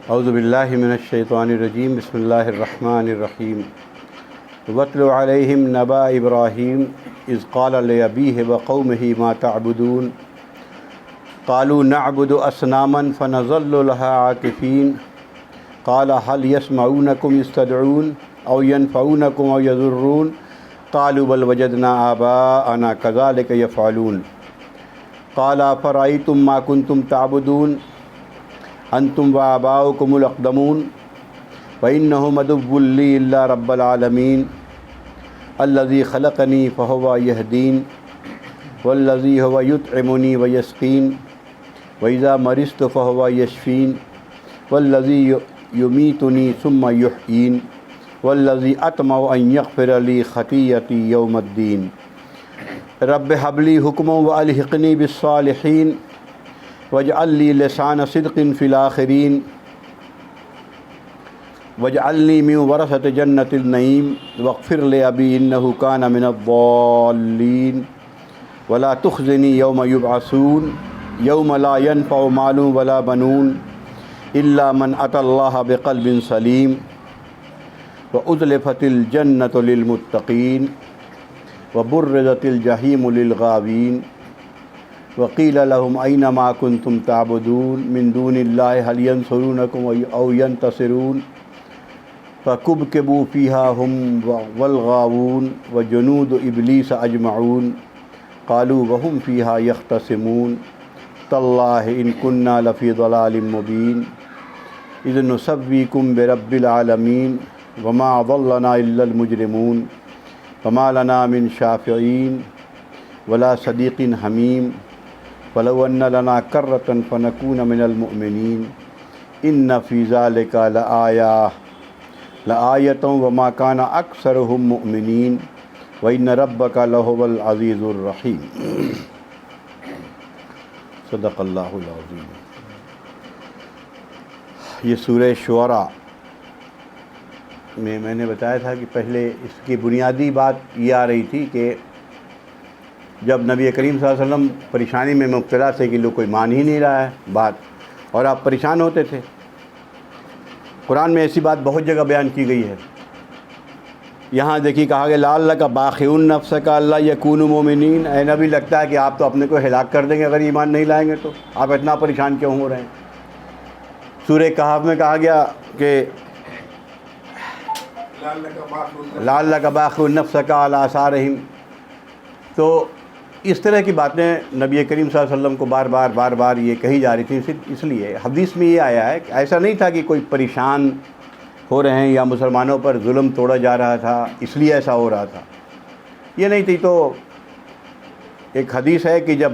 اعوذ باللہ من الشیطان الرجیم، بسم اللہ الرحمن الرحیم۔ وَاتْلُ عَلَيْهِمْ نَبَأَ إِبْرَاهِيمَ إِذْ قَالَ لِأَبِيهِ وَقَوْمِهِ مَا تَعْبُدُونَ قَالُوا نَعْبُدُ أَصْنَامًا فَنَظَلُّ لَهَا عَاكِفِينَ قَالَ هَلْ يَسْمَعُونَكُمْ إِذْ تَدْعُونَ أَوْ يَنفَعُونَكُمْ أَوْ يَضُرُّونَ قَالُوا بَلْ وَجَدْنَا آبَاءَنَا كَذَلِكَ يَفْعَلُونَ قَالَ أَفَرَأَيْتُم مَّا كُنتُمْ تَعْبُدُونَ أَنتُمْ وَآبَاؤُكُمُ الْأَقْدَمُونَ فَإِنَّهُمْ عَدُوٌّ لِّي إِلَّا رَبَّ الْعَالَمِينَ الَّذِي خَلَقَنِي فَهُوَ يَهْدِينِ وَالَّذِي هُوَ يُطْعِمُنِي وَيَسْقِينِ وَإِذَا مَرِضْتُ فَهُوَ يَشْفِينِ وَالَّذِي يُمِيتُنِي ثُمَّ يُحْيِينِ وَالَّذِي أَطْمَعُ أَن يَغْفِرَ لِي خَطِيئَتِي يَوْمَ الدِّينِ رَبِّ هَبْ لِي حُكْمًا وَأَلْحِقْنِي بِالصَّالِحِينَ واجعل لي لسان صدق في الآخرين واجعلني من ورثة جنة النعيم واغفر لأبي إنه كان من الضالين ولا تخزني يوم يبعثون يوم لا ينفع مال ولا بنون إلا من أتى الله بقلب سليم وأزلفت الجنة للمتقين وبرزت الجحيم للغاوين وقيل لهم أين ما كنتم تعبدون من دون الله هل ينصرونكم أو ينتصرون فكبكبوا فيها هم والغاوون وجنود إبليس أجمعون قالوا وهم فيها يختصمون تالله إن كنا لفي ضلال مبين إذ نسويكم برب العالمين وما ضلنا إلا المجرمون وما لنا من شافعين ولا صديق حميم فلو أن لنا كرة فنكون من المؤمنين إن في ذلك لآية وما كان أكثرهم مؤمنين وإن ربك لهو العزيز الرحيم صدق اللہ العظیم۔ یہ سورہ شعراء میں نے بتایا تھا کہ پہلے اس کی بنیادی بات یہ آ رہی تھی کہ جب نبی کریم صلی اللہ علیہ وسلم پریشانی میں مبتلا تھے کہ لوگ کوئی مان ہی نہیں رہا ہے بات، اور آپ پریشان ہوتے تھے۔ قرآن میں ایسی بات بہت جگہ بیان کی گئی ہے۔ یہاں دیکھیے کہا کہ لعلک باخع نفسک الا یکونوا مؤمنین، اے نبی لگتا ہے کہ آپ تو اپنے کو ہلاک کر دیں گے اگر ایمان نہیں لائیں گے، تو آپ اتنا پریشان کیوں ہو رہے ہیں؟ سورہ کہف میں کہا گیا کہ لعلک باخع نفسک علی آثارہم۔ تو اس طرح کی باتیں نبی کریم صلی اللہ علیہ وسلم کو بار بار یہ کہی جا رہی تھی۔ اس لیے حدیث میں یہ آیا ہے کہ ایسا نہیں تھا کہ کوئی پریشان ہو رہے ہیں یا مسلمانوں پر ظلم توڑا جا رہا تھا اس لیے ایسا ہو رہا تھا، یہ نہیں تھی۔ تو ایک حدیث ہے کہ جب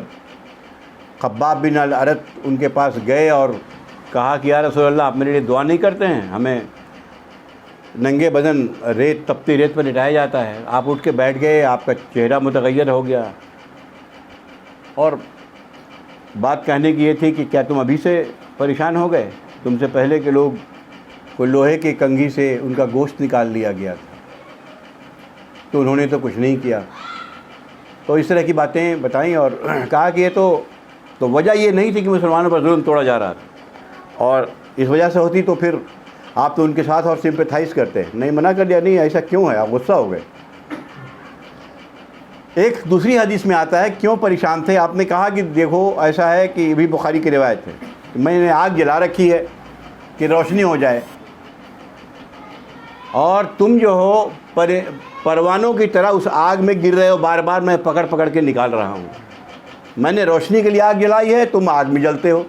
خباب بن الارت ان کے پاس گئے اور کہا کہ یا رسول اللہ آپ میرے لیے دعا نہیں کرتے ہیں، ہمیں ننگے بدن تپتی ریت پر لٹایا جاتا ہے، آپ اٹھ کے بیٹھ گئے، آپ کا چہرہ متغیر ہو گیا، اور بات کہنے کی یہ تھی کہ کیا تم ابھی سے پریشان ہو گئے؟ تم سے پہلے کے لوگ کوئی لوہے کی کنگھی سے ان کا گوشت نکال لیا گیا تھا، تو انہوں نے تو کچھ نہیں کیا۔ تو اس طرح کی باتیں بتائیں اور کہا کہ یہ تو وجہ یہ نہیں تھی کہ مسلمانوں پر ظلم توڑا جا رہا تھا، اور اس وجہ سے ہوتی تو پھر آپ تو ان کے ساتھ اور سمپیتھائز کرتے، نہیں منع کر دیا، نہیں ایسا کیوں ہے، آپ غصہ ہو گئے۔ ایک دوسری حدیث میں آتا ہے کیوں پریشان تھے، آپ نے کہا کہ دیکھو ایسا ہے کہ بھی بخاری کی روایت ہے، میں نے آگ جلا رکھی ہے کہ روشنی ہو جائے، اور تم جو ہو پروانوں کی طرح اس آگ میں گر رہے ہو، بار بار میں پکڑ کے نکال رہا ہوں، میں نے روشنی کے لیے آگ جلائی ہے، تم آگ میں جلتے ہو۔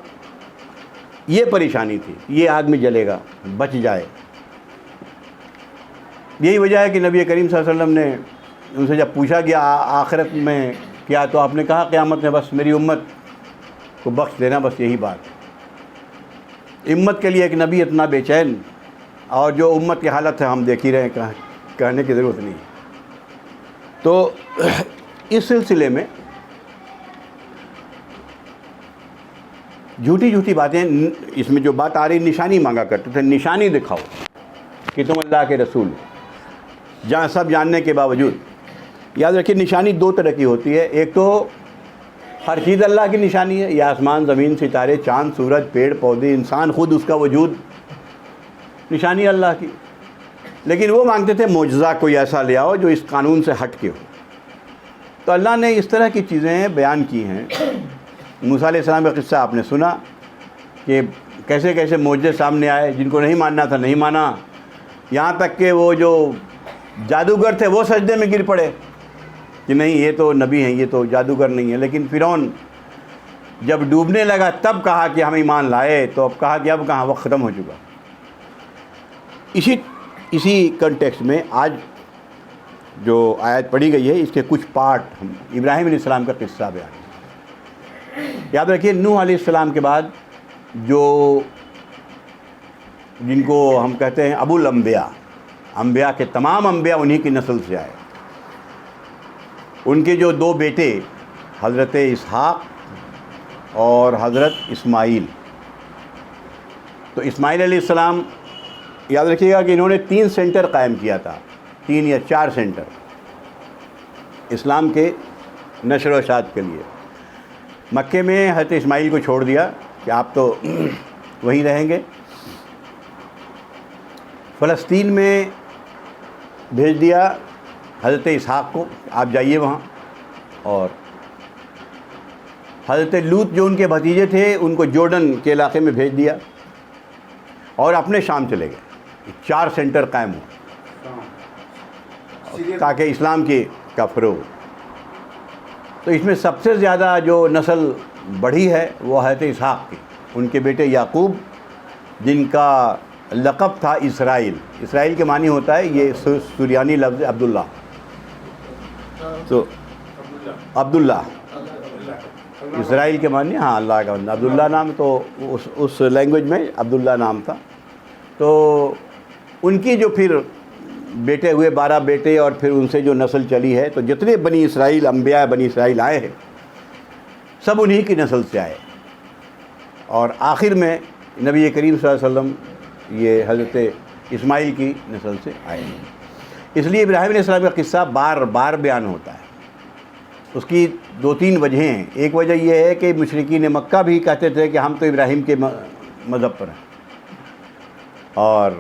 یہ پریشانی تھی، یہ آگ میں جلے گا، بچ جائے۔ یہی وجہ ہے کہ نبی کریم صلی اللہ علیہ وسلم نے ان سے جب پوچھا گیا آخرت میں کیا، تو آپ نے کہا قیامت میں بس میری امت کو بخش دینا، بس یہی بات۔ امت کے لیے ایک نبی اتنا بے چین، اور جو امت کی حالت ہے ہم دیکھ ہی رہے ہیں، کہنے کی ضرورت نہیں۔ تو اس سلسلے میں جھوٹی باتیں، اس میں جو بات آ رہی نشانی مانگا کرتے تھے، نشانی دکھاؤ کہ تم اللہ کے رسول، سب جاننے کے باوجود۔ یاد رکھیے نشانی دو طرح کی ہوتی ہے، ایک تو ہر چیز اللہ کی نشانی ہے، یہ آسمان، زمین، ستارے، چاند، سورج، پیڑ پودے، انسان خود، اس کا وجود نشانی اللہ کی. لیکن وہ مانگتے تھے معجزہ کوئی ایسا لے آؤ جو اس قانون سے ہٹ کے ہو. تو اللہ نے اس طرح کی چیزیں بیان کی ہیں. موسیٰ علیہ السلام کا قصہ آپ نے سنا کہ کیسے کیسے معجزے سامنے آئے، جن کو نہیں ماننا تھا نہیں مانا، یہاں تک کہ وہ جو جادوگر تھے وہ سجدے میں گر پڑے کہ نہیں یہ تو نبی ہیں، یہ تو جادوگر نہیں ہے. لیکن فرعون جب ڈوبنے لگا تب کہا کہ ہم ایمان لائے، تو اب کہا کہ اب کہاں، وقت ختم ہو چکا. اسی کنٹیکسٹ میں آج جو آیت پڑھی گئی ہے اس کے کچھ پارٹ ہم ابراہیم علیہ السلام کا قصہ بیان. یاد رکھیے نوح علیہ السلام کے بعد جن کو ہم کہتے ہیں ابو الانبیاء، انبیاء کے تمام انبیاء انہی کی نسل سے آئے. ان کے جو 2 بیٹے حضرت اسحاق اور حضرت اسماعیل. تو اسماعیل علیہ السلام یاد رکھیے گا کہ انہوں نے 3 سینٹر قائم کیا تھا، 3 یا 4 سینٹر اسلام کے نشر و اشاعت کے لیے. مکے میں حضرت اسماعیل کو چھوڑ دیا کہ آپ تو وہیں رہیں گے. فلسطین میں بھیج دیا حضرت اسحاق کو، آپ جائیے وہاں. اور حضرت لوط جو ان کے بھتیجے تھے ان کو جورڈن کے علاقے میں بھیج دیا اور اپنے شام چلے گئے. 4 سینٹر قائم ہو تاکہ اسلام کا فروغ. تو اس میں سب سے زیادہ جو نسل بڑھی ہے وہ حضرت اسحاق کی، ان کے بیٹے یعقوب جن کا لقب تھا اسرائیل. اسرائیل کے معنی ہوتا ہے، یہ سریانی لفظ عبداللہ. تو عبداللہ اسرائیل کے معنی ہاں اللہ کا بندہ. عبداللہ نام تو اس لینگویج میں عبداللہ نام تھا. تو ان کی جو پھر بیٹے ہوئے 12 بیٹے اور پھر ان سے جو نسل چلی ہے، تو جتنے بنی اسرائیل انبیاء بنی اسرائیل آئے ہیں سب انہی کی نسل سے آئے. اور آخر میں نبی کریم صلی اللہ علیہ وسلم یہ حضرت اسماعیل کی نسل سے آئے ہیں. اس لیے ابراہیم علیہ السلام کا قصہ بار بار بیان ہوتا ہے. اس کی 2-3 وجہیں ہیں. ایک وجہ یہ ہے کہ مشرکین مکہ بھی کہتے تھے کہ ہم تو ابراہیم کے مذہب پر ہیں، اور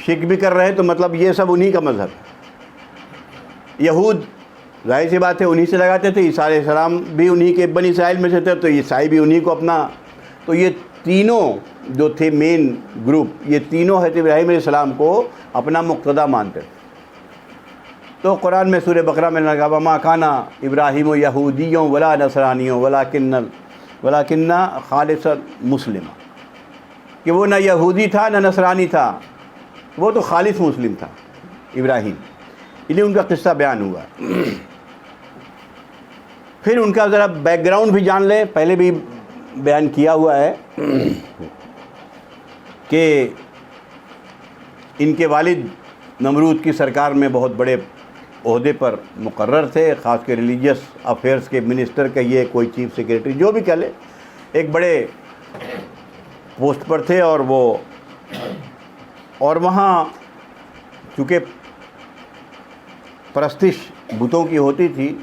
شرک بھی کر رہے ہیں، تو مطلب یہ سب انہی کا مذہب ہے. یہود ظاہر سی بات ہے انہی سے لگاتے تھے، عیسیٰ علیہ السلام بھی انہی کے بنی اسرائیل میں سے تھے، تو عیسائی بھی انہی کو اپنا. تو یہ تینوں جو تھے مین گروپ، یہ تینوں حضرت ابراہیم علیہ السلام کو اپنا مقتدا مانتے تھے. تو قرآن میں سورہ بقرہ میں لگا وما کانا ابراہیم یہودیوں ولا نصرانیوں ولاکن خالص مسلم، کہ وہ نہ یہودی تھا نہ نصرانی تھا، وہ تو خالص مسلم تھا ابراہیم. اس لیے ان کا قصہ بیان ہوا. پھر ان کا ذرا بیک گراؤنڈ بھی جان لیں. پہلے بھی بیان کیا ہوا ہے کہ ان کے والد نمرود کی سرکار میں بہت بڑے عہدے پر مقرر تھے، خاص کے ریلیجیس افیئرس کے منسٹر کہیے، کوئی چیف سیکریٹری جو بھی کہہ لے، ایک بڑے پوسٹ پر تھے. اور وہاں چونکہ پرستش بتوں کی ہوتی تھی،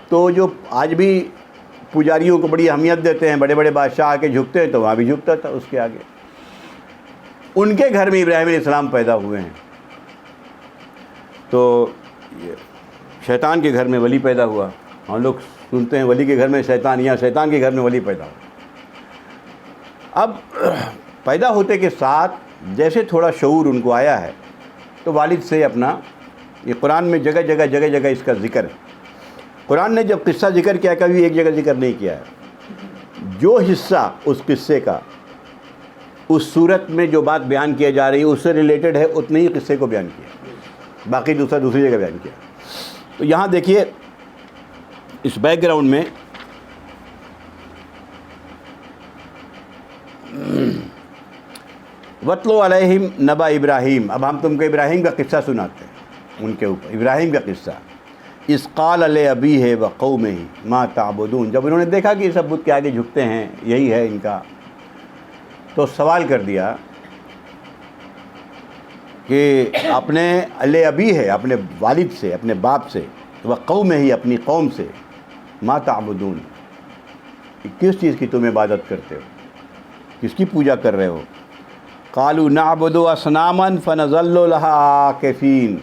تو جو آج بھی پجاریوں کو بڑی اہمیت دیتے ہیں، بڑے بڑے بادشاہ آ کے جھکتے ہیں، تو وہاں بھی جھکتا تھا اس کے آگے. ان کے گھر میں ابراہیم علیہ السلام پیدا ہوئے ہیں. تو شیطان کے گھر میں ولی پیدا ہوا. ہم لوگ سنتے ہیں ولی کے گھر میں شیطان، یا شیطان کے گھر میں ولی پیدا ہوا. اب پیدا ہوتے کے ساتھ جیسے تھوڑا شعور ان کو آیا ہے، تو والد سے اپنا، یہ قرآن میں جگہ جگہ اس کا ذکر ہے. قرآن نے جب قصہ ذکر کیا، کبھی ایک جگہ ذکر نہیں کیا ہے. جو حصہ اس قصے کا اس صورت میں جو بات بیان کیا جا رہی ہے اس سے ریلیٹڈ ہے، اتنے ہی قصے کو بیان کیا، باقی دوسری جگہ بیان کیا. تو یہاں دیکھیے اس بیک گراؤنڈ میں وَاتْلُ عَلَيْهِمْ نَبَأَ ابراہیم. اب ہم تم کو ابراہیم کا قصہ سناتے ہیں، ان کے اوپر ابراہیم کا قصہ. اِذْ قَالَ لِأَبِيهِ وَقَوْمِهِ مَا تَعْبُدُونَ. جب انہوں نے دیکھا کہ یہ سب بت کے آگے جھکتے ہیں، یہی ہے ان کا، تو سوال کر دیا کہ اپنے ابی ہے، اپنے والد سے، اپنے باپ سے، وقومِهِ اپنی قوم سے، ما تعبدون کس چیز کی تم عبادت کرتے ہو، کس کی پوجا کر رہے ہو؟ قالوا نعبد اصناما فنظل لها عاکفین۔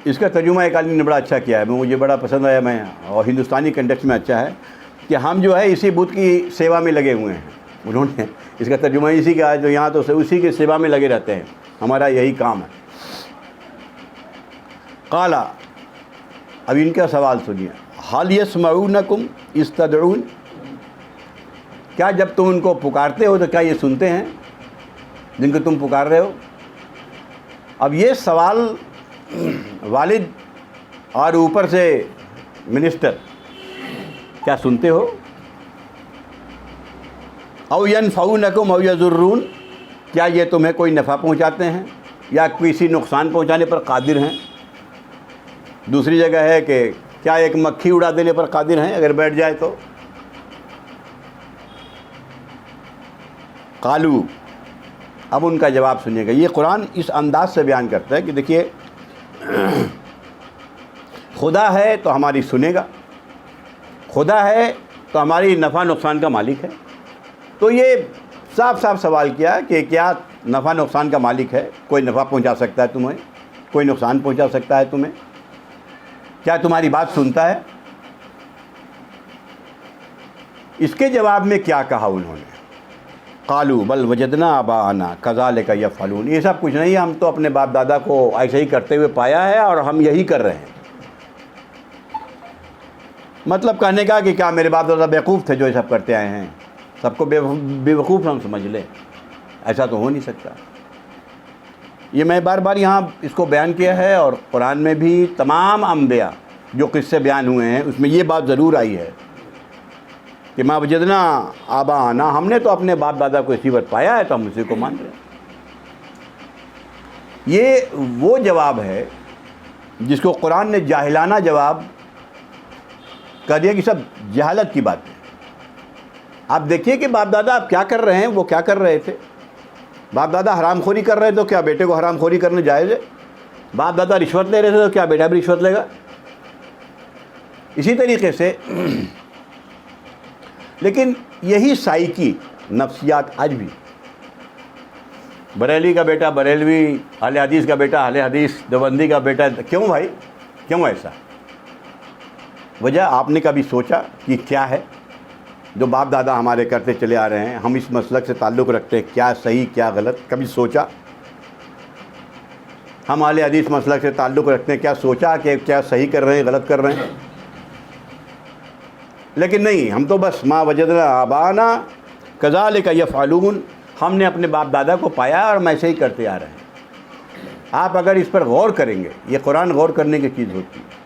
اس کا ترجمہ ایک عالم نے بڑا اچھا کیا ہے، مجھے بڑا پسند آیا، میں اور ہندوستانی کنٹیکسٹ میں اچھا ہے کہ ہم جو ہے اسی بت کی سیوا میں لگے ہوئے ہیں۔ انہوں نے اس کا ترجمہ اسی کا ہے، جو یہاں تو اسی کے سیوا میں لگے رہتے ہیں، ہمارا یہی کام ہے۔ قال، اب ان کا سوال سنیے، حل یسمعونکم اذ تدعون، کیا جب تم ان کو پکارتے ہو تو کیا یہ سنتے ہیں جن کو تم پکار رہے ہو؟ اب یہ سوال والد اور اوپر سے منسٹر، کیا سنتے ہو؟ او ینفعونکم او یضرون، کیا یہ تمہیں کوئی نفع پہنچاتے ہیں یا کسی نقصان پہنچانے پر قادر ہیں؟ دوسری جگہ ہے کہ کیا ایک مکھی اڑا دینے پر قادر ہیں اگر بیٹھ جائے تو؟ قالو، اب ان کا جواب سنیے گا۔ یہ قرآن اس انداز سے بیان کرتا ہے کہ دیکھیے، خدا ہے تو ہماری سنے گا، خدا ہے تو ہماری نفع نقصان کا مالک ہے۔ تو یہ صاف صاف سوال کیا کہ کیا نفع نقصان کا مالک ہے؟ کوئی نفع پہنچا سکتا ہے تمہیں، کوئی نقصان پہنچا سکتا ہے تمہیں؟ کیا تمہاری بات سنتا ہے؟ اس کے جواب میں کیا کہا انہوں نے؟ قالوا بل وجدنا آباءنا کذالک یفعلون، یہ سب کچھ نہیں، ہم تو اپنے باپ دادا کو ایسے ہی کرتے ہوئے پایا ہے اور ہم یہی کر رہے ہیں۔ مطلب کہنے کا کہ کیا میرے باپ دادا بیوقوف تھے جو یہ سب کرتے آئے ہیں؟ سب کو بیوقوف ہم سمجھ لیں؟ ایسا تو ہو نہیں سکتا۔ یہ میں بار بار یہاں اس کو بیان کیا ہے، اور قرآن میں بھی تمام انبیاء جو قصے بیان ہوئے ہیں اس میں یہ بات ضرور آئی ہے کہ ما وجدنا آباءنا، ہم نے تو اپنے باپ دادا کو اسی وقت پایا ہے تو ہم اسی کو مان رہے ہیں۔ یہ وہ جواب ہے جس کو قرآن نے جاہلانہ جواب کہہ دیا کہ سب جہالت کی بات ہے۔ آپ دیکھیے کہ باپ دادا آپ کیا کر رہے ہیں، وہ کیا کر رہے تھے۔ باپ دادا حرام خوری کر رہے تو کیا بیٹے کو حرام خوری کرنے جائز ہے؟ باپ دادا رشوت لے رہے تھے تو کیا بیٹا بھی رشوت لے گا؟ اسی طریقے سے لیکن یہی سائیکی نفسیات آج بھی، بریلی کا بیٹا بریلوی، اہل حدیث کا بیٹا اہل حدیث، دیوبندی کا بیٹا، کیوں بھائی، کیوں ایسا؟ وجہ آپ نے کبھی سوچا کہ کیا ہے جو باپ دادا ہمارے کرتے چلے آ رہے ہیں، ہم اس مسلک سے تعلق رکھتے ہیں، کیا صحیح کیا غلط؟ کبھی سوچا؟ ہم اہل حدیث مسلک سے تعلق رکھتے ہیں، کیا سوچا کہ کیا صحیح کر رہے ہیں غلط کر رہے ہیں؟ لیکن نہیں، ہم تو بس ما وجدنا آباءنا کذالک یفعلون، ہم نے اپنے باپ دادا کو پایا اور ہم ایسے ہی کرتے آ رہے ہیں۔ آپ اگر اس پر غور کریں گے، یہ قرآن غور کرنے کی چیز ہوتی ہے،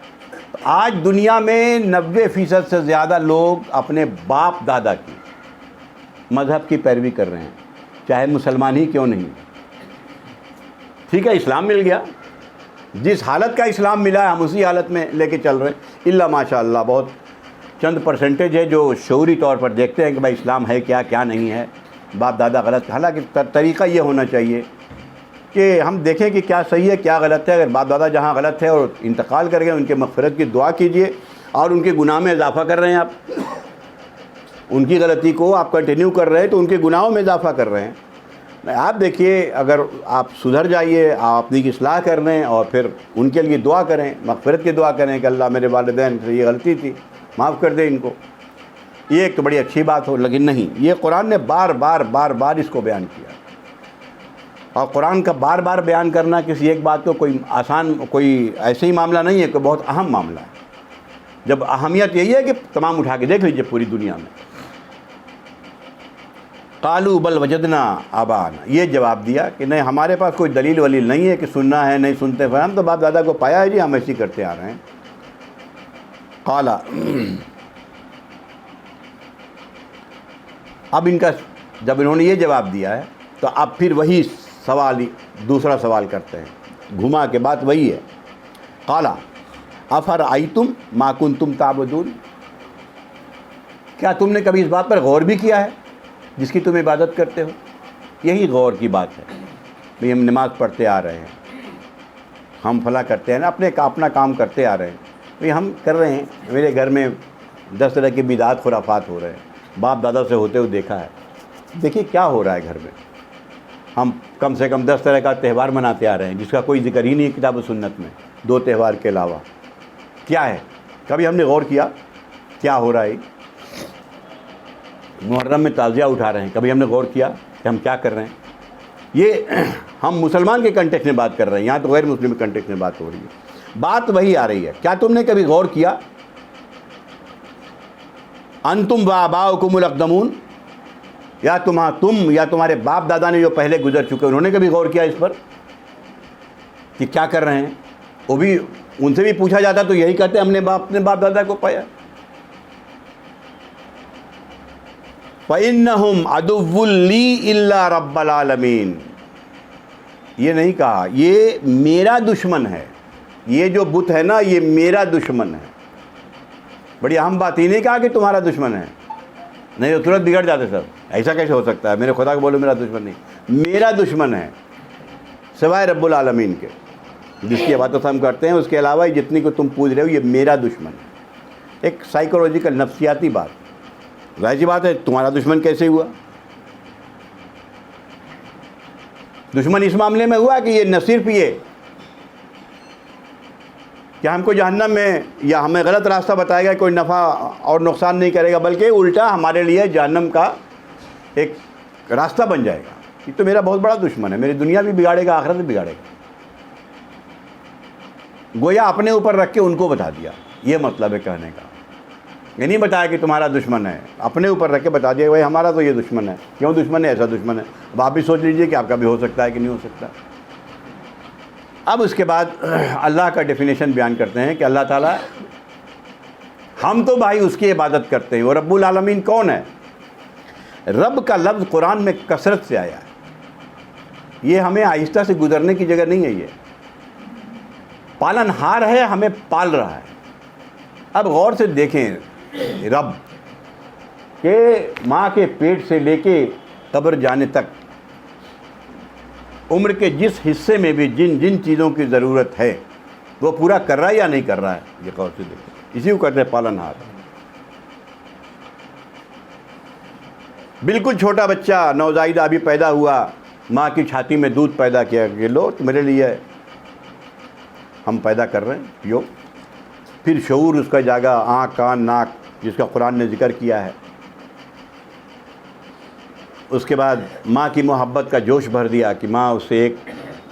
تو آج دنیا میں 90% سے زیادہ لوگ اپنے باپ دادا کی مذہب کی پیروی کر رہے ہیں، چاہے مسلمان ہی کیوں نہیں۔ ٹھیک ہے، اسلام مل گیا، جس حالت کا اسلام ملا ہے ہم اسی حالت میں لے کے چل رہے ہیں، الا ماشاء اللہ بہت چند پرسنٹیج ہے جو شعوری طور پر دیکھتے ہیں کہ بھائی اسلام ہے کیا، کیا نہیں ہے، باپ دادا غلط۔ حالانکہ طریقہ یہ ہونا چاہیے کہ ہم دیکھیں کہ کیا صحیح ہے کیا غلط ہے۔ اگر باپ دادا جہاں غلط ہے اور انتقال کر گئے، ان کے مغفرت کی دعا کیجئے، اور ان کے گناہ میں اضافہ کر رہے ہیں آپ، ان کی غلطی کو آپ کنٹینیو کر رہے ہیں تو ان کے گناہوں میں اضافہ کر رہے ہیں۔ آپ دیکھیے، اگر آپ سدھر جائیے، آپ اپنی کی اصلاح کر لیں اور پھر ان کے لیے دعا کریں، مغفرت کی دعا کریں کہ اللہ میرے والدین سے یہ غلطی تھی، معاف کر دے ان کو، یہ ایک تو بڑی اچھی بات ہو۔ لیکن نہیں، یہ قرآن نے بار بار اس کو بیان کیا، اور قرآن کا بار بار بیان کرنا کسی ایک بات کو کوئی آسان، کوئی ایسے ہی معاملہ نہیں ہے، کوئی بہت اہم معاملہ ہے۔ جب اہمیت یہی ہے کہ تمام اٹھا کے دیکھ لیجیے پوری دنیا میں۔ قالوا بل وجدنا آباءنا، یہ جواب دیا کہ نہیں، ہمارے پاس کوئی دلیل ولیل نہیں ہے کہ سننا ہے نہیں سنتے، ہم تو باپ دادا کو پایا ہے جی، ہم ایسے ہی کرتے آ رہے ہیں۔ قال، اب ان کا جب انہوں نے یہ جواب دیا ہے تو اب پھر وہی سوال، دوسرا سوال کرتے ہیں، گھما کے بات وہی ہے۔ قال افرأیتم ما کنتم تعبدون، کیا تم نے کبھی اس بات پر غور بھی کیا ہے جس کی تم عبادت کرتے ہو؟ یہی غور کی بات ہے بھئی، ہم نماز پڑھتے آ رہے ہیں، ہم فلاں کرتے ہیں نا، اپنا کام کرتے آ رہے ہیں، بھئی ہم کر رہے ہیں، میرے گھر میں 10 طرح کے بدعات خرافات ہو رہے ہیں، باپ دادا سے ہوتے ہوئے دیکھا ہے۔ دیکھیے کیا ہو رہا ہے گھر میں، ہم کم سے کم 10 طرح کا تہوار مناتے آ رہے ہیں جس کا کوئی ذکر ہی نہیں ہے کتاب و سنت میں، 2 تہوار کے علاوہ۔ کیا ہے؟ کبھی ہم نے غور کیا کیا ہو رہا ہے؟ محرم میں تعزیہ اٹھا رہے ہیں، کبھی ہم نے غور کیا کہ ہم کیا کر رہے ہیں؟ یہ ہم مسلمان کے کنٹیکس میں بات کر رہے ہیں، یہاں تو غیر مسلم کے کنٹیکس میں بات ہو رہی ہے، بات وہی آ رہی ہے۔ کیا تم نے کبھی غور کیا انتم و آباؤکم الاقدمون، یا تم یا تمہارے باپ دادا نے جو پہلے گزر چکے انہوں نے کبھی غور کیا اس پر کہ کیا کر رہے ہیں؟ وہ بھی ان سے بھی پوچھا جاتا تو یہی کہتے ہم نے اپنے باپ دادا کو پایا۔ فَإِنَّهُمْ عَدُوٌّ لِّي إِلَّا رَبَّ الْعَالَمِينَ، یہ نہیں کہا یہ میرا دشمن ہے، یہ جو بت ہے نا یہ میرا دشمن ہے۔ بڑی اہم بات، یہ نہیں کہا کہ تمہارا دشمن ہے، نہیں تو ترنت بگڑ جاتے سر، ایسا کیسے ہو سکتا ہے؟ میرے خدا کو بولو میرا دشمن نہیں، میرا دشمن ہے سوائے رب العالمین کے، جس کی عبادت ہم کرتے ہیں اس کے علاوہ جتنی کو تم پوج رہے ہو یہ میرا دشمن ہے۔ ایک سائیکولوجیکل نفسیاتی بات، ظاہر سی بات ہے تمہارا دشمن کیسے ہوا؟ دشمن اس معاملے میں ہوا کہ یہ نہ صرف یہ کہ ہم کو جہنم میں یا ہمیں غلط راستہ بتائے گا، کوئی نفع اور نقصان نہیں کرے گا، بلکہ الٹا ہمارے لیے جہنم کا ایک راستہ بن جائے گا۔ یہ تو میرا بہت بڑا دشمن ہے، میری دنیا بھی بگاڑے گا، آخرت بھی بگاڑے گا۔ گویا اپنے اوپر رکھ کے ان کو بتا دیا، یہ مطلب ہے کہنے کا۔ یہ نہیں بتایا کہ تمہارا دشمن ہے، اپنے اوپر رکھ کے بتا دیا بھائی ہمارا تو یہ دشمن ہے۔ کیوں دشمن ہے؟ ایسا دشمن ہے۔ اب آپ بھی سوچ لیجئے کہ آپ کا بھی ہو سکتا ہے کہ نہیں ہو سکتا۔ اب اس کے بعد اللہ کا ڈیفینیشن بیان کرتے ہیں کہ اللہ تعالیٰ، ہم تو بھائی اس کی عبادت کرتے ہیں، اور رب العالمین کون ہے؟ رب کا لفظ قرآن میں کثرت سے آیا ہے، یہ ہمیں آہستہ سے گزرنے کی جگہ نہیں ہے، یہ پالن ہار ہے، ہمیں پال رہا ہے۔ اب غور سے دیکھیں رب کہ ماں کے پیٹ سے لے کے قبر جانے تک عمر کے جس حصے میں بھی جن جن چیزوں کی ضرورت ہے وہ پورا کر رہا ہے یا نہیں کر رہا ہے، یہ غور سے دیکھیں۔ اسی کو کہتے ہیں پالن ہار۔ بالکل چھوٹا بچہ نوزائیدہ ابھی پیدا ہوا، ماں کی چھاتی میں دودھ پیدا کیا کہ لو میرے لیے ہم پیدا کر رہے ہیں، پیو۔ پھر شعور اس کا جاگا، آنکھ کان ناک جس کا قرآن نے ذکر کیا ہے۔ اس کے بعد ماں کی محبت کا جوش بھر دیا کہ ماں اس سے ایک،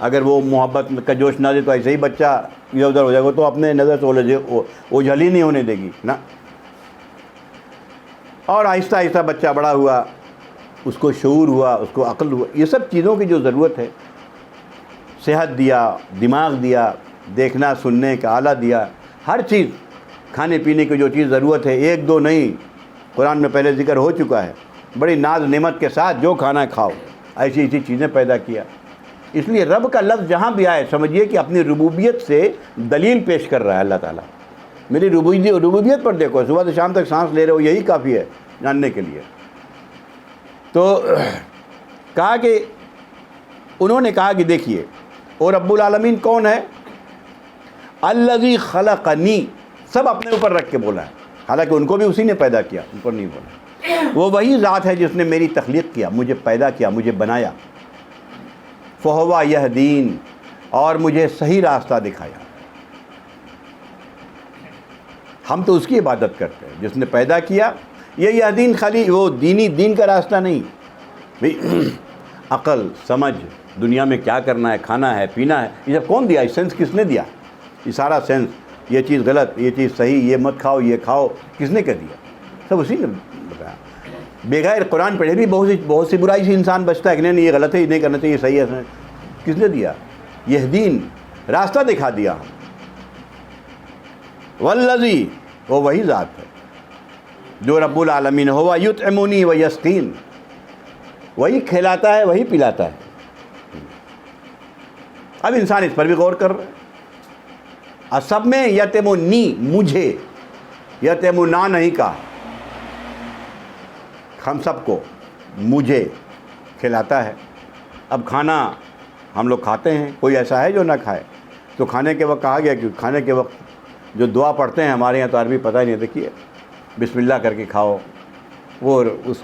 اگر وہ محبت کا جوش نہ دے تو ایسے ہی بچہ ادھر ادھر ہو جائے گا، تو اپنے نظر سے اوجھل ہی نہیں ہونے دے گی نا۔ اور آہستہ آہستہ بچہ بڑا ہوا، اس کو شعور ہوا، اس کو عقل ہوا، یہ سب چیزوں کی جو ضرورت ہے، صحت دیا، دماغ دیا، دیکھنا سننے کا آلہ دیا، ہر چیز، کھانے پینے کی جو چیز ضرورت ہے، ایک دو نہیں، قرآن میں پہلے ذکر ہو چکا ہے، بڑی ناز نعمت کے ساتھ جو کھانا کھاؤ، ایسی ایسی چیزیں پیدا کیا۔ اس لیے رب کا لفظ جہاں بھی آئے سمجھیے کہ اپنی ربوبیت سے دلیل پیش کر رہا ہے اللہ تعالیٰ۔ میری ربوبیت پر دیکھو، صبح سے شام تک سانس لے رہے ہو، یہی کافی ہے جاننے کے لیے۔ تو کہا کہ انہوں نے کہا کہ دیکھیے، اور رب العالمین کون ہے؟ الذی خلقنی، سب اپنے اوپر رکھ کے بولا ہے، حالانکہ ان کو بھی اسی نے پیدا کیا، ان پر نہیں بولا۔ وہ وہی ذات ہے جس نے میری تخلیق کیا، مجھے پیدا کیا، مجھے بنایا۔ فہو یہدین، اور مجھے صحیح راستہ دکھایا۔ ہم تو اس کی عبادت کرتے ہیں جس نے پیدا کیا۔ یہ یہدین خالی وہ دین کا راستہ نہیں، عقل سمجھ، دنیا میں کیا کرنا ہے، کھانا ہے پینا ہے، یہ سب کون دیا؟ یہ سینس کس نے دیا؟ یہ سارا سینس، یہ چیز غلط، یہ چیز صحیح، یہ مت کھاؤ، یہ کھاؤ، کس نے کر دیا؟ سب اسی نے بتایا۔ بغیر قرآن پڑھے بھی بہت سی برائی سے انسان بچتا ہے کہ نہیں یہ غلط ہے، یہ نہیں کرنا چاہیے، صحیح ہے۔ کس نے دیا؟ یہدین، راستہ دکھا دیا۔ والذی، وہ وہی ذات ہے جو رب العالمین ہوا یطعمنی و یسقین، وہی کھلاتا ہے، وہی پلاتا ہے۔ اب انسان اس پر بھی غور کر رہا ہے۔ سب میں یتمنی، مجھے، یتمنا نہیں کہا، ہم سب کو مجھے کھلاتا ہے۔ اب کھانا ہم لوگ کھاتے ہیں، کوئی ایسا ہے جو نہ کھائے؟ تو کھانے کے وقت کہا گیا کہ کھانے کے وقت جو دعا پڑھتے ہیں، ہمارے یہاں تو عربی پتہ ہی نہیں، دیکھیے بسم اللہ کر کے کھاؤ. وہ اس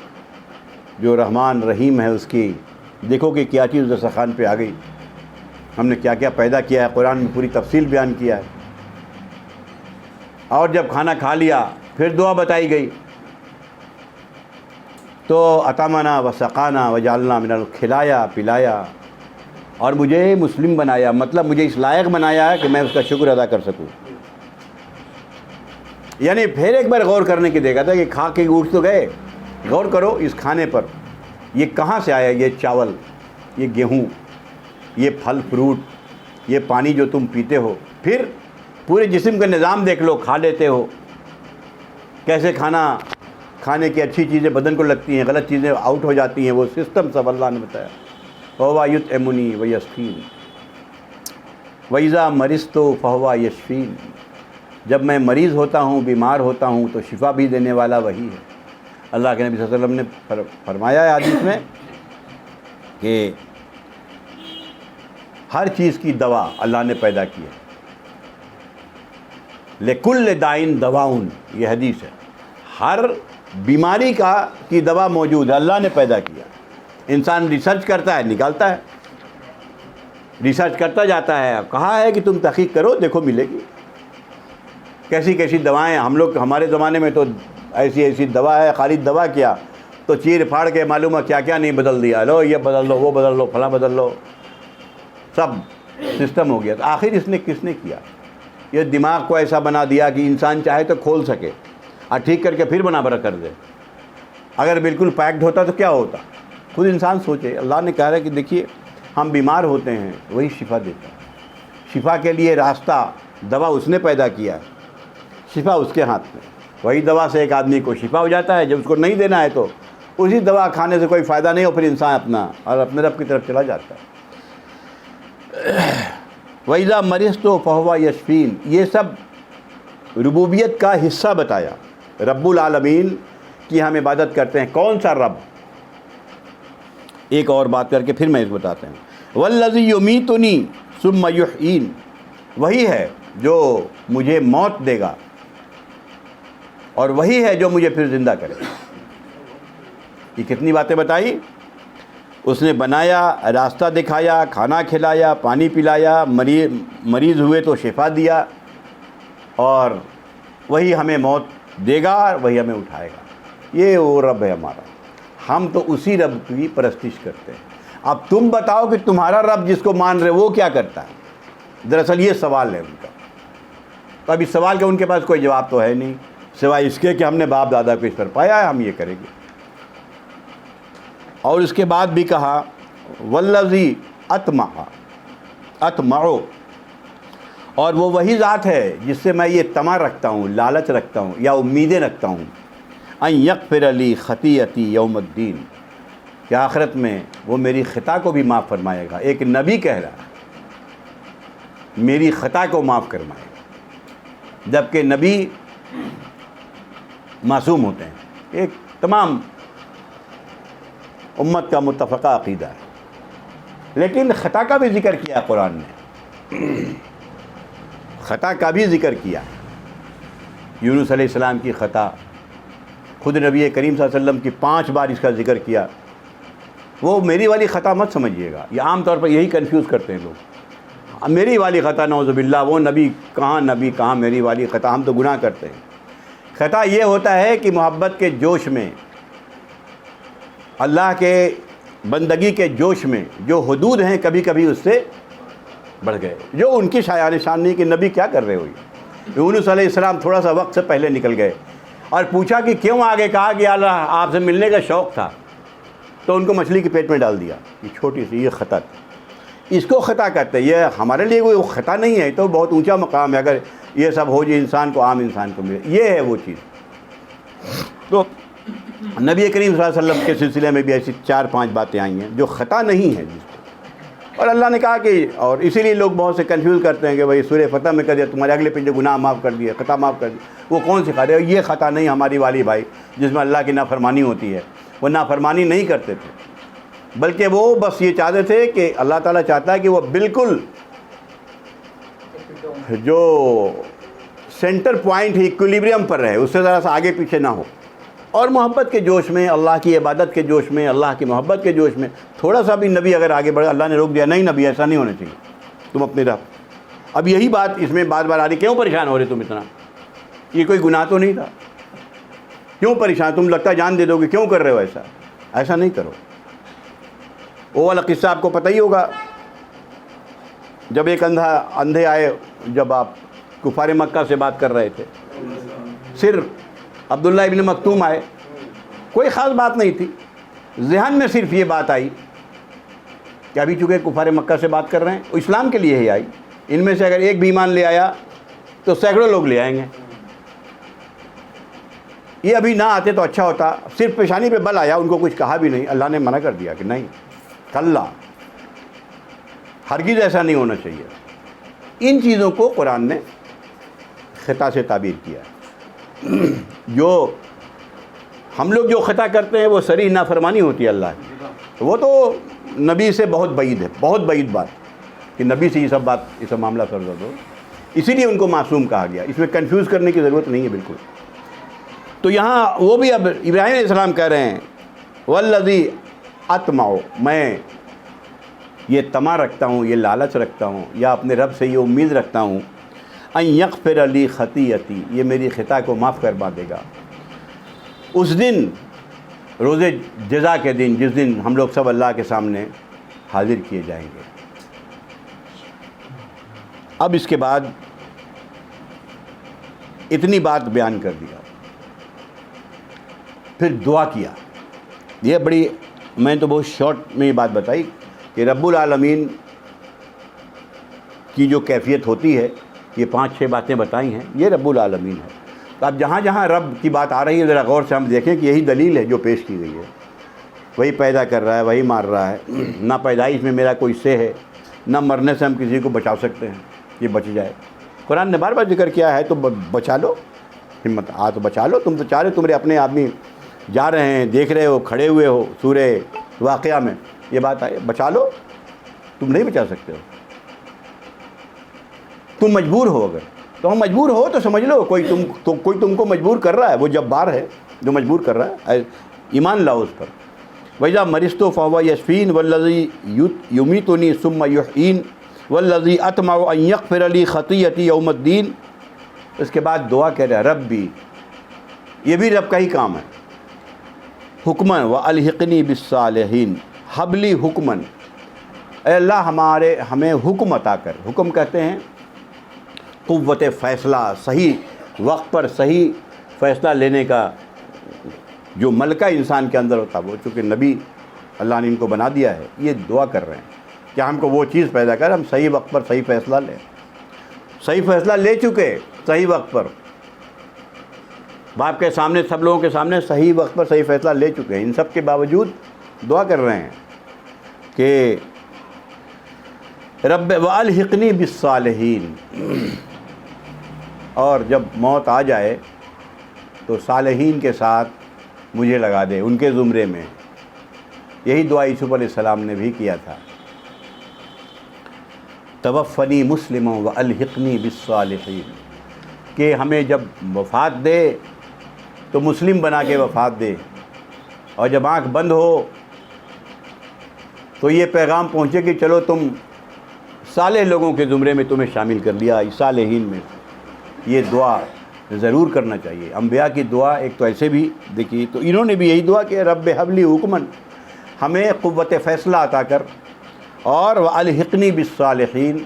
جو رحمان رحیم ہے اس کی دیکھو کہ کیا چیز دسترخوان پہ آ گئی. ہم نے کیا کیا پیدا کیا ہے، قرآن میں پوری تفصیل بیان کیا ہے. اور جب کھانا کھا لیا پھر دعا بتائی گئی. تو اطعمنا و سقانا و جعلنا من، کھلایا پلایا اور مجھے مسلم بنایا، مطلب مجھے اس لائق بنایا ہے کہ میں اس کا شکر ادا کر سکوں. یعنی پھر ایک بار غور کرنے کی دیکھا تھا کہ کھا کے اٹھ تو گئے، غور کرو اس کھانے پر، یہ کہاں سے آیا، یہ چاول، یہ گیہوں، یہ پھل فروٹ، یہ پانی جو تم پیتے ہو، پھر پورے جسم کا نظام دیکھ لو، کھا لیتے ہو کیسے، کھانے کی اچھی چیزیں بدن کو لگتی ہیں، غلط چیزیں آؤٹ ہو جاتی ہیں، وہ سسٹم سب اللہ نے بتایا. فَهُوَ يُطْعِمُنِي وَيَسْقِينِ وَإِذَا مَرِضْتُ فَهُوَ يَشْفِينِ. جب میں مریض ہوتا ہوں، بیمار ہوتا ہوں تو شفا بھی دینے والا وہی ہے. اللہ کے نبی صلی اللہ علیہ وسلم نے فرمایا ہے حدیث میں کہ ہر چیز کی دوا اللہ نے پیدا کی ہے. لِكُلِّ دَاءٍ دَوَاءٌ، یہ حدیث ہے. ہر بیماری کی دوا موجود ہے، اللہ نے پیدا کیا. انسان ریسرچ کرتا ہے، نکالتا ہے، ریسرچ کرتا جاتا ہے. کہا ہے کہ تم تحقیق کرو، دیکھو ملے گی. کیسی کیسی دوائیں، ہمارے زمانے میں تو ایسی دوا ہے، خالی دوا کیا تو چیر پھاڑ کے معلوم ہے کیا کیا نہیں بدل دیا، لو یہ بدل لو، وہ بدل لو، فلاں بدل لو، سب سسٹم ہو گیا. تو آخر اس نے کس نے کیا؟ یہ دماغ کو ایسا بنا دیا کہ انسان چاہے تو کھول سکے اور ٹھیک کر کے پھر بنا برا کر دے. اگر بالکل پیکڈ ہوتا تو کیا ہوتا؟ خود انسان سوچے. اللہ نے کہا ہے کہ دیکھیے ہم بیمار ہوتے ہیں، وہی شفا دیتا ہے. شفا کے لیے راستہ، دوا اس نے پیدا کیا ہے، شفا اس کے ہاتھ میں. وہی دوا سے ایک آدمی کو شفا ہو جاتا ہے. جب اس کو نہیں دینا ہے تو اسی دوا کھانے سے کوئی فائدہ نہیں ہو، پھر انسان اپنے رب کی طرف چلا جاتا ہے. وَإِذَا مَرِضْتُ فَهُوَ يَشْفِينِ. یہ سب ربوبیت کا حصہ بتایا. رب العالمین کی ہم عبادت کرتے ہیں. کون سا رب؟ ایک اور بات کر کے پھر میں اس بتاتے ہیں. وَالَّذِي يُمِيتُنِي ثُمَّ يُحْيِينِ. وہی ہے جو مجھے موت دے گا اور وہی ہے جو مجھے پھر زندہ کرے گا. یہ کتنی باتیں بتائی. اس نے بنایا، راستہ دکھایا، کھانا کھلایا، پانی پلایا، مریض ہوئے تو شفا دیا، اور وہی ہمیں موت دے گا اور وہی ہمیں اٹھائے گا. یہ وہ رب ہے ہمارا. ہم تو اسی رب کی پرستش کرتے ہیں. اب تم بتاؤ کہ تمہارا رب جس کو مان رہے وہ کیا کرتا ہے. دراصل یہ سوال ہے ان کا. تو اب اس سوال کا ان کے پاس کوئی جواب تو ہے نہیں سوائے اس کے کہ ہم نے باپ دادا کو اس پر پایا ہے، ہم یہ کریں گے. اور اس کے بعد بھی کہا والذی اطمع، اور وہ وہی ذات ہے جس سے میں یہ طمع رکھتا ہوں، لالچ رکھتا ہوں یا امیدیں رکھتا ہوں، ان یغفر لی خطیئتی یوم الدین، کہ آخرت میں وہ میری خطا کو بھی معاف فرمائے گا. ایک نبی کہہ رہا ہے میری خطا کو معاف فرمائے گا، جبکہ نبی معصوم ہوتے ہیں. ایک تمام امت کا متفقہ عقیدہ ہے. لیکن خطا کا بھی ذکر کیا قرآن نے، خطا کا بھی ذکر کیا. یونس علیہ السلام کی خطا، خود نبی کریم صلی اللہ علیہ وسلم کی 5 بار اس کا ذکر کیا. وہ میری والی خطا مت سمجھیے گا، یہ عام طور پر یہی کنفیوز کرتے ہیں لوگ. میری والی خطا نعوذ باللہ، وہ نبی کہاں میری والی خطا، ہم تو گناہ کرتے ہیں. خطا یہ ہوتا ہے کہ محبت کے جوش میں، اللہ کے بندگی کے جوش میں جو حدود ہیں کبھی کبھی اس سے بڑھ گئے، جو ان کی شایان شان نہیں کہ نبی کیا کر رہے ہوئی. یونس علیہ السلام تھوڑا سا وقت سے پہلے نکل گئے اور پوچھا کہ کیوں آگے، کہا کہ اللہ آپ سے ملنے کا شوق تھا، تو ان کو مچھلی کے پیٹ میں ڈال دیا. یہ چھوٹی سی یہ خطا، اس کو خطا کہتے ہیں. یہ ہمارے لیے کوئی خطا نہیں ہے، تو بہت اونچا مقام ہے. اگر یہ سب ہو جائے انسان کو، عام انسان کو ملے، یہ ہے وہ چیز. تو نبی کریم صلی اللہ علیہ وسلم کے سلسلے میں بھی ایسی 4-5 باتیں آئی ہیں جو خطا نہیں ہے جس کو. اور اللہ نے کہا کہ، اور اسی لیے لوگ بہت سے کنفیوز کرتے ہیں کہ بھائی سورہ فتح میں کہہ دیا تمہارے اگلے پنجے گناہ معاف کر دیے، خطا معاف کر دی. وہ کون سکھا رہے؟ یہ خطا نہیں ہماری والی بھائی جس میں اللہ کی نافرمانی ہوتی ہے. وہ نافرمانی نہیں کرتے تھے، بلکہ وہ بس یہ چاہتے تھے کہ اللہ تعالیٰ چاہتا ہے کہ وہ بالکل جو سینٹر پوائنٹ ہی ایکولیبریم پر رہے، اس سے ذرا سا آگے پیچھے نہ ہو، اور محبت کے جوش میں، اللہ کی عبادت کے جوش میں، اللہ کی محبت کے جوش میں تھوڑا سا بھی نبی اگر آگے بڑھا، اللہ نے روک دیا، نہیں نبی ایسا نہیں ہونا چاہیے، تم اپنی راہ۔ اب یہی بات اس میں بار بار آ رہی، کیوں پریشان ہو رہے تم اتنا؟ یہ کوئی گناہ تو نہیں تھا، کیوں پریشان؟ تم لگتا جان دے دو گے، کیوں کر رہے ہو ایسا؟ ایسا نہیں کرو۔ وہ والا قصہ آپ کو پتہ ہی ہوگا، جب ایک اندھے آئے، جب آپ کفار مکہ سے بات کر رہے تھے، صرف عبداللہ ابن مکتوم آئے، کوئی خاص بات نہیں تھی، ذہن میں صرف یہ بات آئی کہ ابھی چونکہ کفار مکہ سے بات کر رہے ہیں، اسلام کے لیے ہی آئی، ان میں سے اگر ایک بھی ایمان لے آیا تو سینکڑوں لوگ لے آئیں گے، یہ ابھی نہ آتے تو اچھا ہوتا۔ صرف پیشانی پہ بل آیا، ان کو کچھ کہا بھی نہیں، اللہ نے منع کر دیا کہ نہیں، کلا، ہرگز ایسا نہیں ہونا چاہیے۔ ان چیزوں کو قرآن نے خطا سے تعبیر کیا ہے۔ جو ہم لوگ جو خطا کرتے ہیں وہ صریح نافرمانی ہوتی ہے اللہ کی، وہ تو نبی سے بہت بعید ہے، بہت بعید بات کہ نبی سے یہ سب معاملہ سرزد ہو، اسی لیے ان کو معصوم کہا گیا، اس میں کنفیوز کرنے کی ضرورت نہیں ہے بالکل۔ تو یہاں وہ بھی اب ابراہیم علیہ السلام کہہ رہے ہیں والذی اطمع، میں یہ طمع رکھتا ہوں، یہ لالچ رکھتا ہوں، یا اپنے رب سے یہ امید رکھتا ہوں ان یغفر لی خطیئتی، یہ میری خطا کو معاف کروا دے گا اس دن، روز جزا کے دن، جس دن ہم لوگ سب اللہ کے سامنے حاضر کیے جائیں گے۔ اب اس کے بعد اتنی بات بیان کر دیا، پھر دعا کیا۔ یہ بڑی، میں تو بہت شارٹ میں یہ بات بتائی کہ رب العالمین کی جو کیفیت ہوتی ہے، یہ 5-6 باتیں بتائی ہیں، یہ رب العالمین ہے۔ تو اب جہاں جہاں رب کی بات آ رہی ہے، ذرا غور سے ہم دیکھیں کہ یہی دلیل ہے جو پیش کی گئی ہے۔ وہی پیدا کر رہا ہے، وہی مار رہا ہے، نہ پیدائش میں میرا کوئی سے ہے، نہ مرنے سے ہم کسی کو بچا سکتے ہیں کہ بچ جائے۔ قرآن نے بار بار ذکر کیا ہے، تو بچا لو، ہمت تو بچا لو، تم تو چاہ رہے تمہارے اپنے آدمی جا رہے ہیں، دیکھ رہے ہو، کھڑے ہوئے ہو، سورہ واقعہ میں یہ بات آئے، بچا لو، تم نہیں بچا سکتے ہو، تم مجبور ہو، اگر تو ہم مجبور ہو تو سمجھ لو کوئی تم کو مجبور کر رہا ہے، وہ جبار ہے جو مجبور کر رہا ہے، ایمان لاؤ اس پر۔ وَإِذَا مَرِضْتُ فَهُوَ يَشْفِينِ وَالَّذِي يُمِيتُنِي ثُمَّ يُحْيِينِ وَالَّذِي أَطْمَعُ أَن يَغْفِرَ لِي خَطِيئَتِي يَوْمَ الدِّينِ۔ اس کے بعد دعا کہہ رہا ہے ربی، یہ بھی رب کا ہی کام ہے، حکمن وَأَلْحِقْنِي بِالصَّالِحِينَ، حبلی حکمن، اے اللہ ہمیں حکم عطا کر۔ حکم کہتے ہیں قوت فیصلہ، صحیح وقت پر صحیح فیصلہ لینے کا جو ملکہ انسان کے اندر ہوتا، وہ چونکہ نبی اللہ نے ان کو بنا دیا ہے، یہ دعا کر رہے ہیں کہ ہم کو وہ چیز پیدا کر، ہم صحیح وقت پر صحیح فیصلہ لیں۔ صحیح فیصلہ لے چکے صحیح وقت پر، باپ کے سامنے، سب لوگوں کے سامنے صحیح وقت پر صحیح فیصلہ لے چکے ہیں، ان سب کے باوجود دعا کر رہے ہیں کہ رب وَأَلْحِقْنِي بِالصَّالِحِينَ، اور جب موت آ جائے تو صالحین کے ساتھ مجھے لگا دے، ان کے زمرے میں۔ یہی دعا یوسف علیہ السلام نے بھی کیا تھا، توفنی مسلما والحقنی بالصالحین، کہ ہمیں جب وفات دے تو مسلم بنا کے وفات دے، اور جب آنکھ بند ہو تو یہ پیغام پہنچے کہ چلو تم صالح لوگوں کے زمرے میں تمہیں شامل کر لیا، صالحین میں۔ یہ دعا ضرور کرنا چاہیے۔ انبیاء کی دعا ایک تو ایسے بھی دیکھیے، تو انہوں نے بھی یہی دعا کہ رب حبلی حکمن، ہمیں قوت فیصلہ عطا کر، اور والحقنی بالصالحین،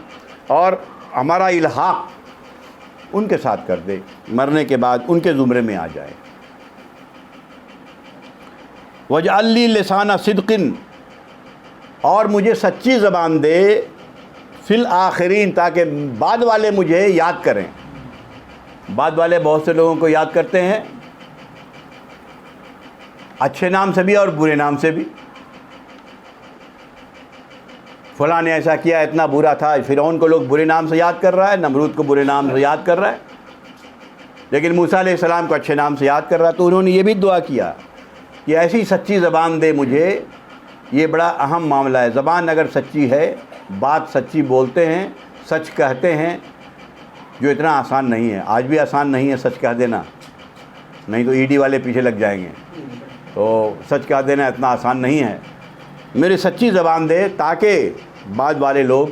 اور ہمارا الحاق ان کے ساتھ کر دے، مرنے کے بعد ان کے زمرے میں آ جائے۔ واجعل لی لسان صدق، اور مجھے سچی زبان دے، فی الآخرین، تاکہ بعد والے مجھے یاد کریں۔ بعد والے بہت سے لوگوں کو یاد کرتے ہیں، اچھے نام سے بھی اور برے نام سے بھی۔ فلاں نے ایسا کیا، اتنا برا تھا، فرعون کو لوگ برے نام سے یاد کر رہا ہے، نمرود کو برے نام سے یاد کر رہا ہے، لیکن موسیٰ علیہ السلام کو اچھے نام سے یاد کر رہا ہے۔ تو انہوں نے یہ بھی دعا کیا کہ ایسی سچی زبان دے مجھے، یہ بڑا اہم معاملہ ہے۔ زبان اگر سچی ہے، بات سچی بولتے ہیں، سچ کہتے ہیں، جو اتنا آسان نہیں ہے. آج بھی آسان نہیں ہے سچ کہہ دینا, نہیں تو ای ڈی والے پیچھے لگ جائیں گے. تو سچ کہہ دینا اتنا آسان نہیں ہے. میری سچی زبان دے تاکہ بعد والے لوگ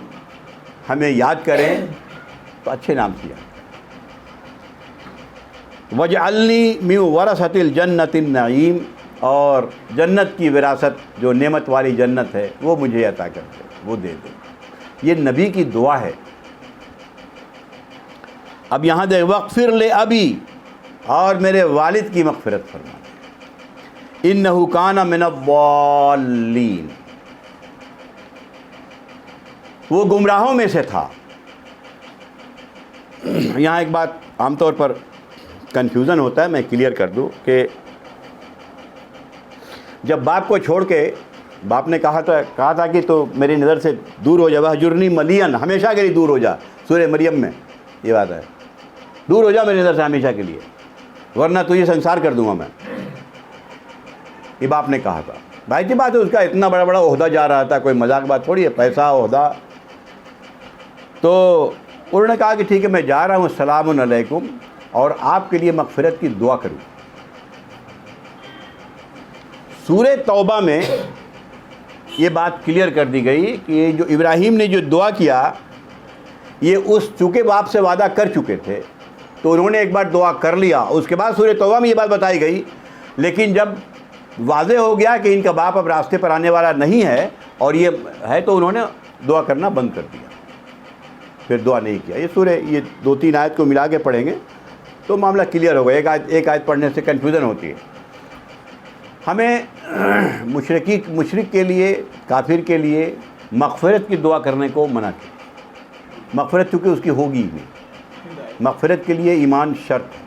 ہمیں یاد کریں تو اچھے نام سے یاد. وَاجْعَلْنِي مِنْ وَرَثَةِ الْجَنَّةِ النَّعِيمِ, اور جنت کی وراثت جو نعمت والی جنت ہے وہ مجھے عطا کر دے, وہ دے دے. یہ نبی کی دعا ہے. اب یہاں دے وَاغْفِرْ لِأَبِي, اور میرے والد کی مغفرت فرما دے. إِنَّهُ كَانَ مِنَ الضَّالِّينَ, وہ گمراہوں میں سے تھا. یہاں ایک بات عام طور پر کنفیوژن ہوتا ہے, میں کلیئر کر دوں کہ جب باپ کو چھوڑ کے باپ نے کہا تھا کہ تو میری نظر سے دور ہو جا, وَاہْجُرْنِی مَلِيًّا, ہمیشہ کے لیے دور ہو جا. سورہ مریم میں یہ بات ہے, دور ہو جا میری نظر سے ہمیشہ کے لیے, ورنہ تجھے سنسار کر دوں گا میں. یہ باپ نے کہا تھا. بھائی کی بات ہے, اس کا اتنا بڑا عہدہ جا رہا تھا, کوئی مذاق بات تھوڑی ہے, پیسہ عہدہ. تو انہوں نے کہا کہ ٹھیک ہے میں جا رہا ہوں, السلام علیکم, اور آپ کے لیے مغفرت کی دعا کروں. سورہ توبہ میں یہ بات کلیئر کر دی گئی کہ جو ابراہیم نے جو دعا کیا یہ چونکہ باپ سے وعدہ کر چکے تھے تو انہوں نے ایک بار دعا کر لیا. اس کے بعد سورہ توبہ میں یہ بات بتائی گئی, لیکن جب واضح ہو گیا کہ ان کا باپ اب راستے پر آنے والا نہیں ہے اور یہ ہے تو انہوں نے دعا کرنا بند کر دیا, پھر دعا نہیں کیا. یہ 2-3 آیت کو ملا کے پڑھیں گے تو معاملہ کلیئر ہوگا. ایک آیت پڑھنے سے کنفیوژن ہوتی ہے. ہمیں مشرک کے لیے, کافر کے لیے مغفرت کی دعا کرنے کو منع کیا. مغفرت چونکہ اس کی ہوگی ہی نہیں. مغفرت کے لیے ایمان شرط ہے.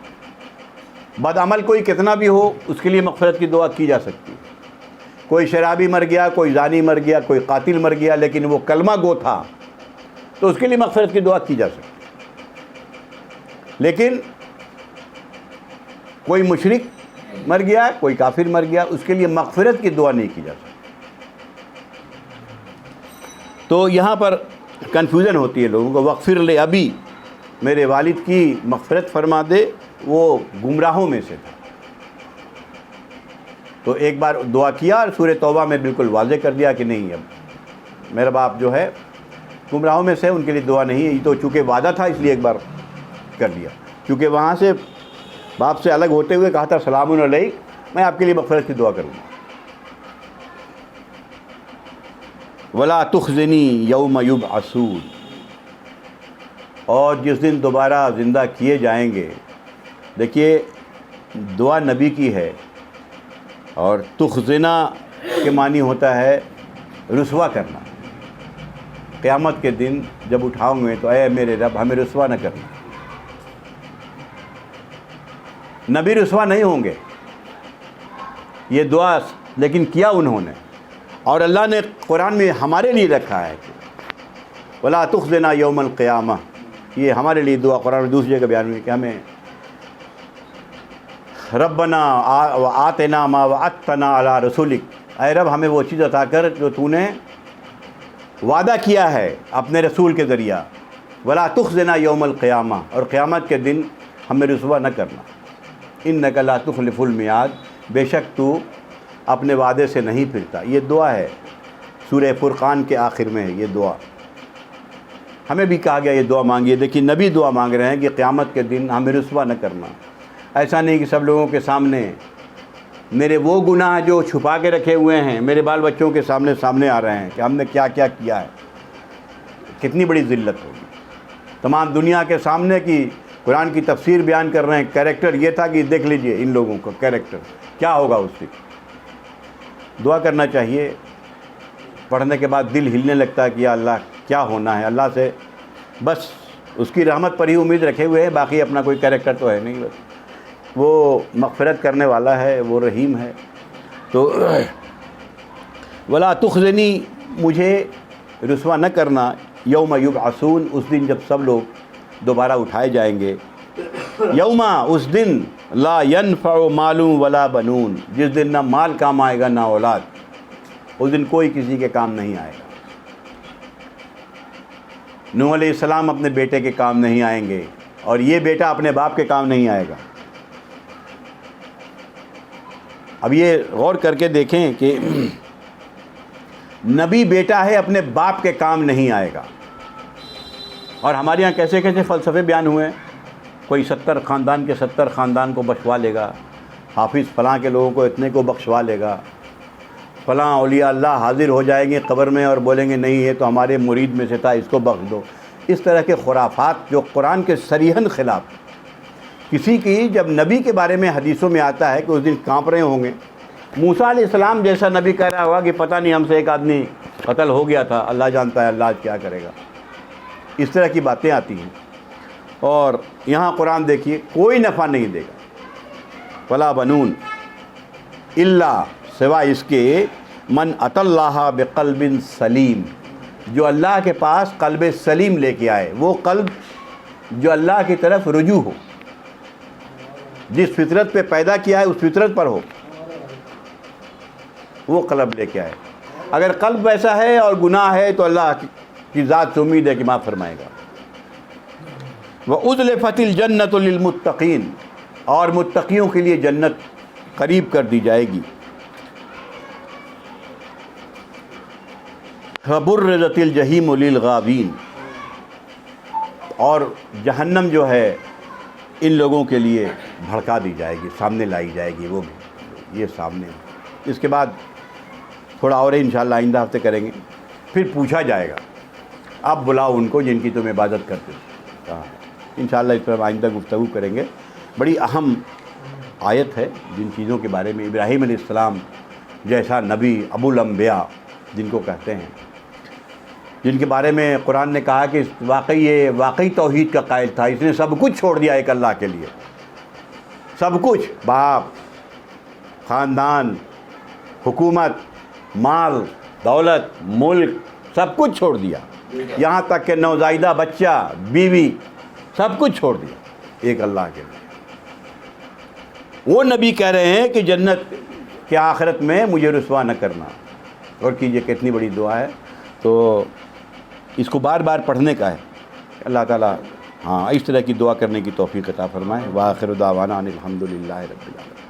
بد عمل کوئی کتنا بھی ہو اس کے لیے مغفرت کی دعا کی جا سکتی ہے. کوئی شرابی مر گیا, کوئی زانی مر گیا, کوئی قاتل مر گیا, لیکن وہ کلمہ گو تھا تو اس کے لیے مغفرت کی دعا کی جا سکتی ہے. لیکن کوئی مشرک مر گیا, کوئی کافر مر گیا, اس کے لیے مغفرت کی دعا نہیں کی جا سکتی. تو یہاں پر کنفیوژن ہوتی ہے لوگوں کو. وَاغْفِرْ لِأَبِي, میرے والد کی مغفرت فرما دے, وہ گمراہوں میں سے تھا. تو ایک بار دعا کیا اور سورہ توبہ میں بالکل واضح کر دیا کہ نہیں, اب میرا باپ جو ہے گمراہوں میں سے, ان کے لیے دعا نہیں ہے. یہ تو چونکہ وعدہ تھا اس لیے ایک بار کر دیا. چونکہ وہاں سے باپ سے الگ ہوتے ہوئے کہا تھا سلام علیک, میں آپ کے لیے مغفرت کی دعا کروں گا. وَلَا تُخْزِنِي يَوْمَ يُبْعَثُونَ, اور جس دن دوبارہ زندہ کیے جائیں گے. دیکھیے دعا نبی کی ہے, اور تخزنا کے معنی ہوتا ہے رسوا کرنا. قیامت کے دن جب اٹھاؤں گے تو اے میرے رب ہمیں رسوا نہ کرنا. نبی رسوا نہیں ہوں گے, یہ دعا لیکن کیا انہوں نے, اور اللہ نے قرآن میں ہمارے لیے رکھا ہے کہ وَلَا تُخْزِنَا يَوْمَ الْقِيَامَةِ, یہ ہمارے لیے دعا قرآن میں دوسری جگہ بیان میں کہ ہمیں ربنا آتنا ما وعدتنا علی رسولک, اے رب ہمیں وہ چیز عطا کر جو تو نے وعدہ کیا ہے اپنے رسول کے ذریعہ. ولا تخزنا یوم القیامہ, اور قیامت کے دن ہمیں رسوا نہ کرنا. انک لا تخلف المیعاد, بے شک تو اپنے وعدے سے نہیں پھرتا. یہ دعا ہے سورہ فرقان کے آخر میں ہے یہ دعا. ہمیں بھی کہا گیا یہ دعا مانگیے. دیکھیے نبی دعا مانگ رہے ہیں کہ قیامت کے دن ہمیں رسوا نہ کرنا. ایسا نہیں کہ سب لوگوں کے سامنے میرے وہ گناہ جو چھپا کے رکھے ہوئے ہیں میرے بال بچوں کے سامنے آ رہے ہیں کہ ہم نے کیا کیا کیا ہے. کتنی بڑی ذلت ہوگی. تمام دنیا کے سامنے کی قرآن کی تفسیر بیان کر رہے ہیں. کیریکٹر یہ تھا کہ دیکھ لیجئے ان لوگوں کا کیریکٹر کیا ہوگا اس سے. دعا کرنا چاہیے. پڑھنے کے بعد دل ہلنے لگتا ہے کہ یا اللہ کیا ہونا ہے. اللہ سے بس اس کی رحمت پر ہی امید رکھے ہوئے ہیں, باقی اپنا کوئی کیریکٹر تو ہے نہیں. بس وہ مغفرت کرنے والا ہے, وہ رحیم ہے. تو ولا تخزنی, مجھے رسوا نہ کرنا. یوم یبعثون, اس دن جب سب لوگ دوبارہ اٹھائے جائیں گے. یوما, اس دن لا ينفع مال ولا بنون, جس دن نہ مال کام آئے گا نہ اولاد. اس دن کوئی کسی کے کام نہیں آئے گا. نوح علیہ السلام اپنے بیٹے کے کام نہیں آئیں گے. اور یہ بیٹا اپنے باپ کے کام نہیں آئے گا۔ اب یہ غور کر کے دیکھیں کہ نبی بیٹا ہے، اپنے باپ کے کام نہیں آئے گا۔ اور ہمارے یہاں کیسے کیسے فلسفے بیان ہوئے ہیں، کوئی 70 خاندان کے 70 خاندان کو بخشوا لے گا، حافظ فلاں کے لوگوں کو اتنے کو بخشوا لے گا، فلاں اولیاء اللہ حاضر ہو جائیں گے قبر میں اور بولیں گے نہیں یہ تو ہمارے مرید میں سے تھا، اس کو بخش دو۔ اس طرح کے خرافات جو قرآن کے صریحاً خلاف، کسی کی جب نبی کے بارے میں حدیثوں میں آتا ہے کہ اس دن کانپ رہے ہوں گے، موسیٰ علیہ السلام جیسا نبی کہہ رہا ہوگا کہ پتہ نہیں ہم سے ایک آدمی قتل ہو گیا تھا، اللہ جانتا ہے اللہ آج کیا کرے گا۔ اس طرح کی باتیں آتی ہیں، اور یہاں قرآن دیکھیے کوئی نفع نہیں دے گا، ولا بنون الا، سوائے اس کے من اتی اللہ بقلب سلیم، جو اللہ کے پاس قلب سلیم لے کے آئے، وہ قلب جو اللہ کی طرف رجوع ہو، جس فطرت پہ پیدا کیا ہے اس فطرت پر ہو، وہ قلب لے کے آئے۔ اگر قلب ویسا ہے اور گناہ ہے تو اللہ کی ذات سے امید ہے کہ معاف فرمائے گا۔ وَأُزْلِفَتِ الْجَنَّةُ لِلْمُتَّقِينَ، اور متقیوں کے لیے جنت قریب کر دی جائے گی۔ وَبُرِّزَتِ الْجَحِيمُ لِلْغَاوِينَ، اور جہنم جو ہے ان لوگوں کے لیے بھڑکا دی جائے گی، سامنے لائی جائے گی، وہ بھی یہ سامنے۔ اس کے بعد تھوڑا اور انشاءاللہ آئندہ ہفتے کریں گے، پھر پوچھا جائے گا اب بلاؤ ان کو جن کی تم عبادت کرتے ہو۔ انشاءاللہ اس پر آئندہ گفتگو کریں گے۔ بڑی اہم آیت ہے جن چیزوں کے بارے میں، ابراہیم علیہ السلام جیسا نبی، ابو الانبیاء جن کو کہتے ہیں، جن کے بارے میں قرآن نے کہا کہ یہ واقعی توحید کا قائل تھا، اس نے سب کچھ چھوڑ دیا ایک اللہ کے لیے، سب کچھ، باپ، خاندان، حکومت، مال، دولت، ملک، سب کچھ چھوڑ دیا، یہاں تک کہ نوزائیدہ بچہ، بیوی، سب کچھ چھوڑ دیا ایک اللہ کے لیے۔ وہ نبی کہہ رہے ہیں کہ جنت کے آخرت میں مجھے رسوا نہ کرنا۔ اور کیجئے کتنی بڑی دعا ہے، تو اس کو بار بار پڑھنے کا ہے۔ اللہ تعالیٰ اس طرح کی دعا کرنے کی توفیق عطا فرمائے۔ وآخر دعوانا ان الحمد للہ رب العالمین۔